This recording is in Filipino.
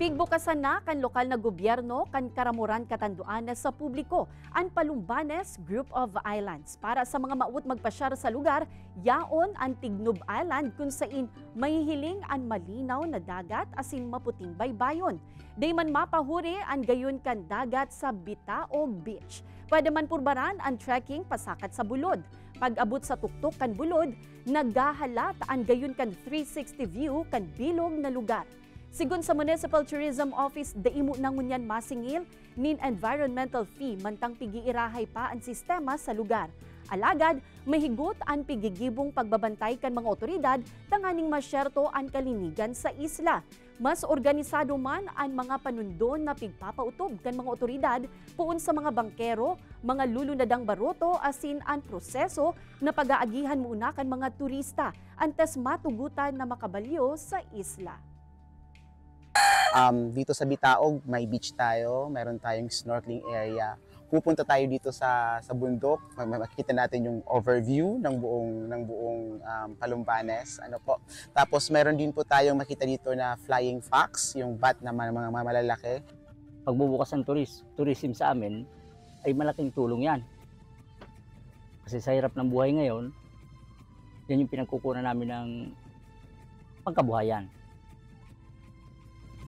Pigbukasan na kan lokal na gobyerno kan Karamuran Catanduanes sa publiko ang Palumbanes Group of Islands para sa mga maut magpasyar sa lugar yaon ang Tignob Island kung sain mahihiling ang malinaw na dagat asin maputing baybayon. Day man mapahuri ang gayon kan dagat sa Bitaog Beach. Pwede man purbaran ang trekking pasakat sa bulod. Pag-abot sa tuktok kan bulod, nagahalat ang gayon kan 360 view kan bilog na lugar. Sigun sa Municipal Tourism Office, daimo na ngunyan masingil nin environmental fee mantang pigiirahay pa ang sistema sa lugar. Alagad, mahigot ang pigigibong pagbabantay kan mga otoridad tanganing masyerto ang kalinigan sa isla. Mas organisado man ang mga panundon na pigpapautob kan mga otoridad puon sa mga bangkero, mga lulunadang baroto asin ang proseso na pag-aagihan muna kan mga turista antes matugutan na makabalyo sa isla. Dito sa Bitaog, may beach tayo, meron tayong snorkeling area. Pupunta tayo dito sa bundok, makikita natin yung overview ng buong Palumbanes. Ano po. Tapos meron din po tayong makita dito na flying fox, yung bat na mga malalaki. Pagbubukas ng tourism sa amin ay malaking tulong yan. Kasi sa hirap ng buhay ngayon, yan yung pinagkukunan namin ng pagkabuhayan.